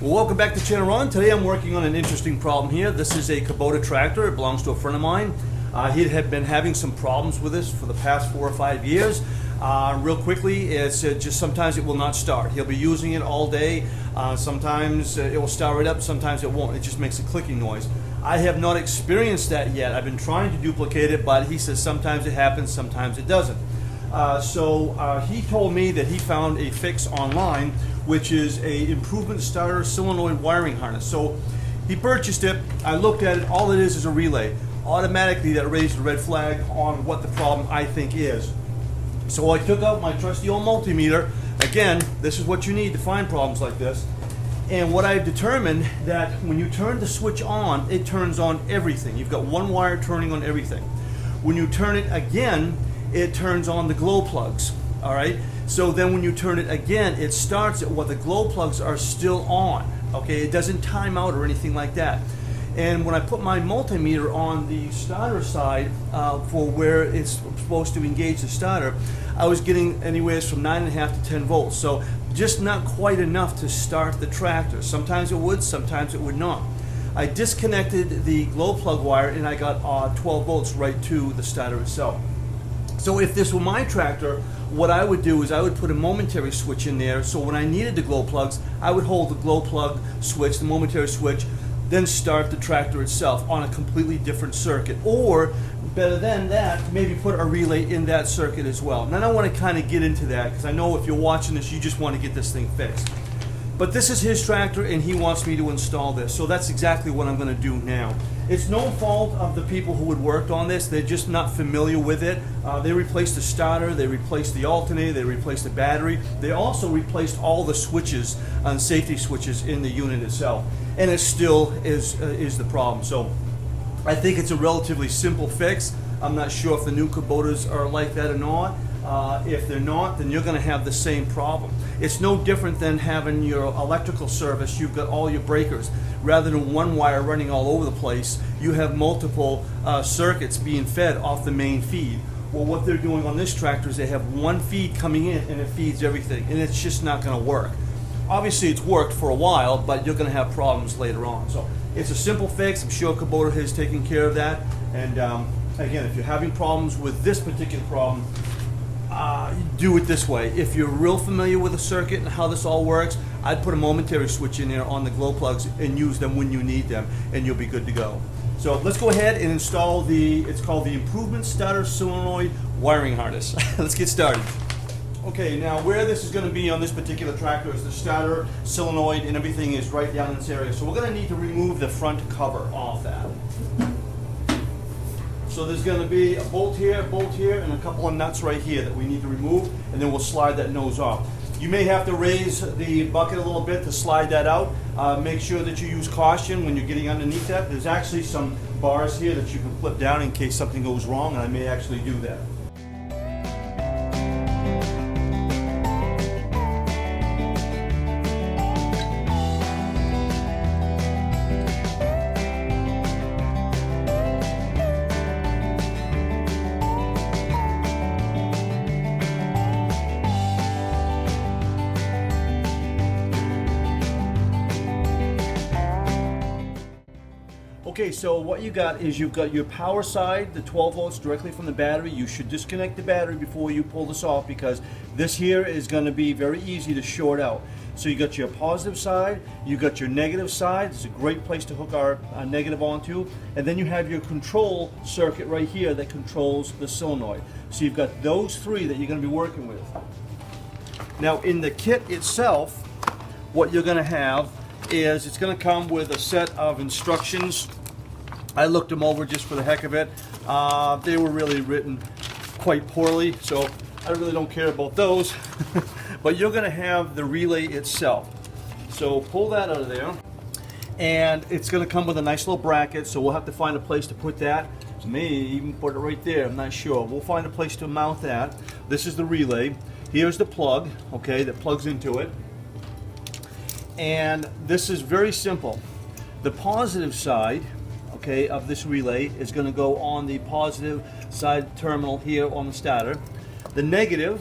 Well, welcome back to Channel Run. Today I'm working on an interesting problem here. This is a Kubota tractor. It belongs to a friend of mine. He had been having some problems with this for the past 4 or 5 years. Real quickly, it's just sometimes it will not start. He'll be using it all day. Sometimes it will start right up, sometimes it won't. It just makes a clicking noise. I have not experienced that yet. I've been trying to duplicate it, but he says sometimes it happens, sometimes it doesn't. So he told me that he found a fix online, which is a improvement starter solenoid wiring harness. So he purchased it. I looked at it. All it is a relay. Automatically that raised a red flag on what the problem I think is. So I took out my trusty old multimeter. Again, this is what you need to find problems like this. And what I've determined that when you turn the switch on, it turns on everything. You've got one wire turning on everything. When you turn it again, it turns on the glow plugs. All right. So then when you turn it again, it starts at what the glow plugs are still on. Okay. It doesn't time out or anything like that. And when I put my multimeter on the starter side for where it's supposed to engage the starter, I was getting anywhere from 9.5 to 10 volts. So just not quite enough to start the tractor. Sometimes it would, sometimes it would not. I disconnected the glow plug wire and I got 12 volts right to the starter itself. So if this were my tractor, what I would do is I would put a momentary switch in there, so when I needed the glow plugs, I would hold the glow plug switch, the momentary switch, then start the tractor itself on a completely different circuit. Or, better than that, maybe put a relay in that circuit as well. And I want to kind of get into that, because I know if you're watching this, you just want to get this thing fixed. But this is his tractor, and he wants me to install this, so that's exactly what I'm going to do now. It's no fault of the people who had worked on this. They're just not familiar with it. They replaced the starter, they replaced the alternator, they replaced the battery. They also replaced all the switches and safety switches in the unit itself. And it still is the problem. So I think it's a relatively simple fix. I'm not sure if the new Kubotas are like that or not. If they're not, then you're going to have the same problem. It's no different than having your electrical service. You've got all your breakers. Rather than one wire running all over the place, you have multiple circuits being fed off the main feed. Well, what they're doing on this tractor is they have one feed coming in and it feeds everything, and it's just not going to work. Obviously, it's worked for a while, but you're going to have problems later on. So it's a simple fix. I'm sure Kubota has taken care of that. And again, if you're having problems with this particular problem, do it this way. If you're real familiar with the circuit and how this all works, I'd put a momentary switch in there on the glow plugs and use them when you need them, and you'll be good to go. So let's go ahead and install it's called the Improvement Starter Solenoid Wiring Harness. Let's get started. Okay, now where this is going to be on this particular tractor is the starter solenoid, and everything is right down in this area. So we're going to need to remove the front cover off that. So there's going to be a bolt here, and a couple of nuts right here that we need to remove, and then we'll slide that nose off. You may have to raise the bucket a little bit to slide that out. Make sure that you use caution when you're getting underneath that. There's actually some bars here that you can flip down in case something goes wrong, and I may actually do that. Okay, so what you got is you've got your power side, the 12 volts directly from the battery. You should disconnect the battery before you pull this off, because this here is going to be very easy to short out. So you got your positive side, you got your negative side. It's a great place to hook our negative onto. And then you have your control circuit right here that controls the solenoid. So you've got those three that you're going to be working with. Now in the kit itself, what you're going to have is it's going to come with a set of instructions. I looked them over just for the heck of it. They were really written quite poorly, so I really don't care about those. But you're going to have the relay itself. So pull that out of there, and it's going to come with a nice little bracket, so we'll have to find a place to put that. Maybe even put it right there, I'm not sure. We'll find a place to mount that. This is the relay. Here's the plug, okay, that plugs into it. And this is very simple. The positive side, okay, of this relay is going to go on the positive side terminal here on the starter. The negative,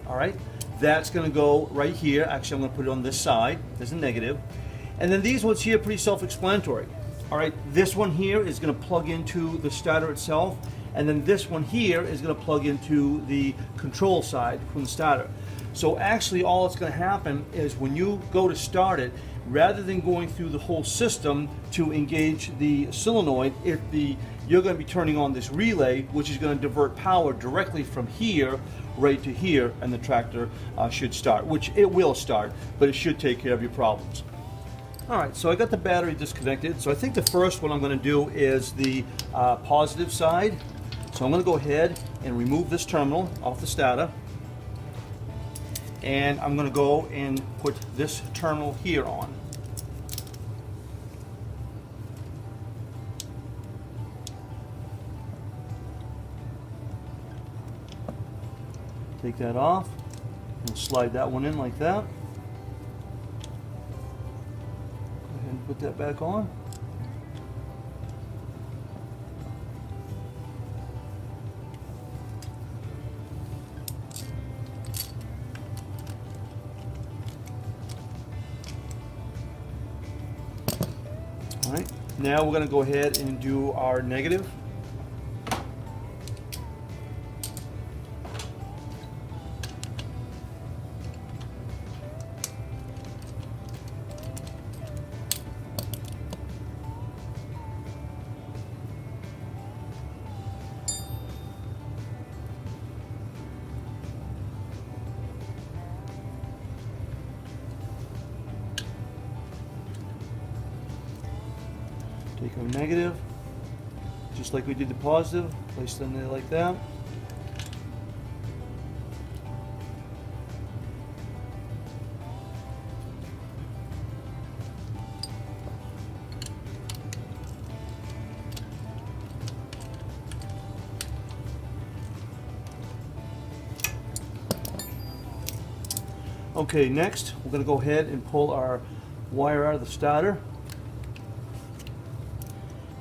all right, that's going to go right here. Actually, I'm going to put it on this side. There's a negative. And then these ones here are pretty self-explanatory. All right, this one here is going to plug into the starter itself, and then this one here is going to plug into the control side from the starter. So actually all that's going to happen is when you go to start it, rather than going through the whole system to engage the solenoid, you're going to be turning on this relay, which is going to divert power directly from here right to here, and the tractor should start, which it will start, but it should take care of your problems. All right, so I got the battery disconnected. So I think the first one I'm going to do is the positive side. So I'm going to go ahead and remove this terminal off the starter. And I'm going to go and put this terminal here on. Take that off and slide that one in like that. And put that back on. All right, now we're going to go ahead and do our negative. Take our negative, just like we did the positive, place it in there like that. Okay, next we're going to go ahead and pull our wire out of the starter.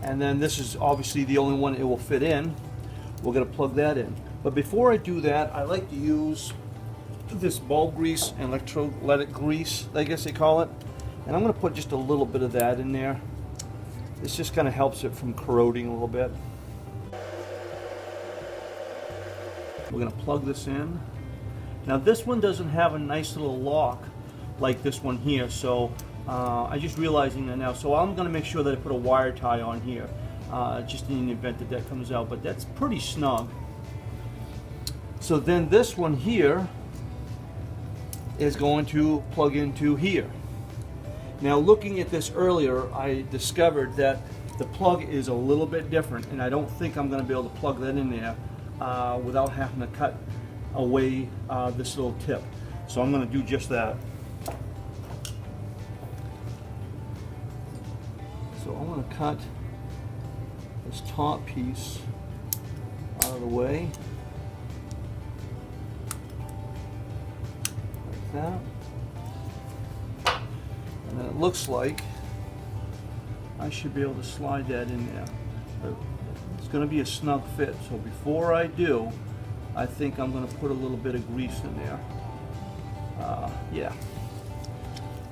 And then this is obviously the only one it will fit in. We're going to plug that in. But before I do that, I like to use this bulb grease and electrolytic grease, I guess they call it. And I'm going to put just a little bit of that in there. This just kind of helps it from corroding a little bit. We're going to plug this in. Now this one doesn't have a nice little lock like this one here, so I'm just realizing that now. So I'm going to make sure that I put a wire tie on here, just in the event that that comes out, but that's pretty snug. So then this one here is going to plug into here. Now looking at this earlier, I discovered that the plug is a little bit different, and I don't think I'm going to be able to plug that in there without having to cut away this little tip. So I'm going to do just that. So I'm going to cut this top piece out of the way, like that. And then it looks like I should be able to slide that in there. But it's going to be a snug fit. So before I do, I think I'm going to put a little bit of grease in there. Yeah,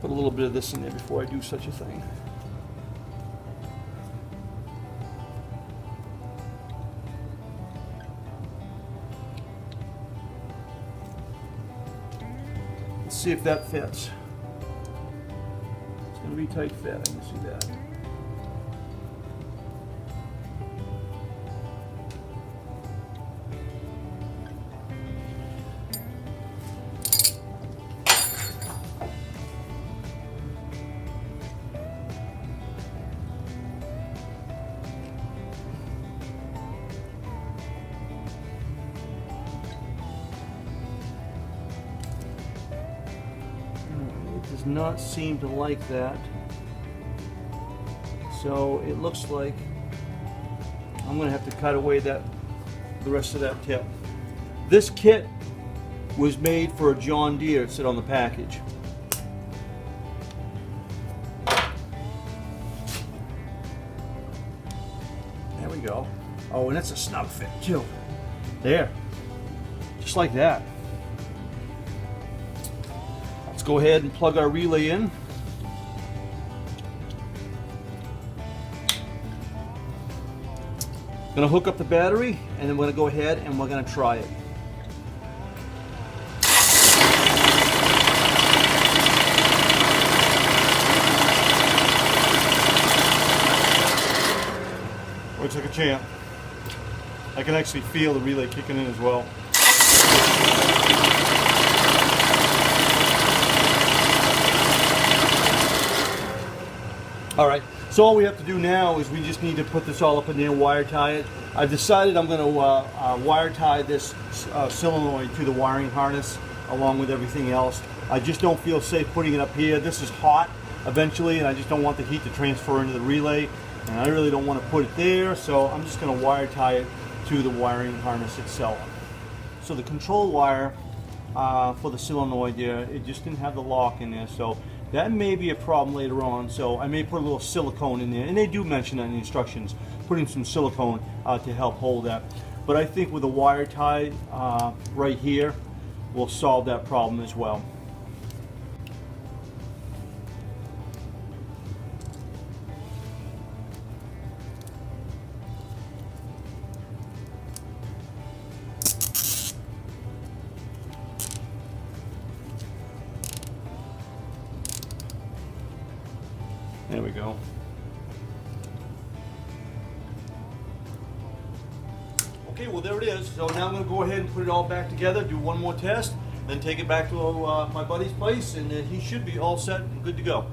put a little bit of this in there before I do such a thing. Let's see if that fits. It's going to be tight fit, I can see that. Does not seem to like that, so it looks like I'm going to have to cut away the rest of that tip. This kit was made for a John Deere. It said on the package. There we go. Oh, and it's a snug fit too. There, just like that. Let's go ahead and plug our relay in. I'm gonna hook up the battery, and then we're gonna go ahead and we're gonna try it. Looks like a champ. I can actually feel the relay kicking in as well. All right, so all we have to do now is we just need to put this all up in there and wire tie it. I've decided I'm going to wire tie this solenoid to the wiring harness along with everything else. I just don't feel safe putting it up here. This is hot eventually, and I just don't want the heat to transfer into the relay, and I really don't want to put it there, so I'm just going to wire tie it to the wiring harness itself. So the control wire for the solenoid there, it just didn't have the lock in there, so that may be a problem later on. So I may put a little silicone in there, and they do mention that in the instructions, putting some silicone to help hold that. But I think with a wire tie right here will solve that problem as well. There we go. Okay, well there it is. So now I'm going to go ahead and put it all back together, do one more test, then take it back to my buddy's place, and then he should be all set and good to go.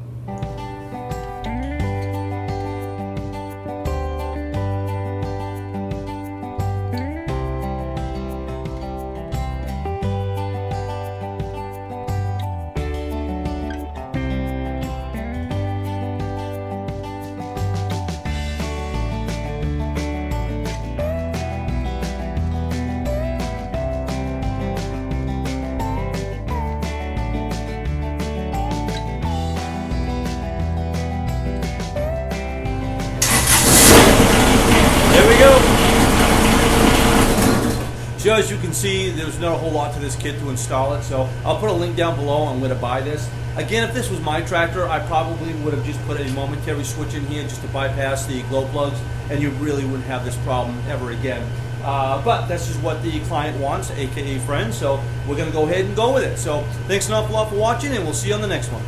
So as you can see, there's not a whole lot to this kit to install it, so I'll put a link down below on where to buy this. Again, if this was my tractor, I probably would have just put a momentary switch in here just to bypass the glow plugs, and you really wouldn't have this problem ever again. But this is what the client wants, aka friend, so we're going to go ahead and go with it. So thanks an awful lot for watching, and we'll see you on the next one.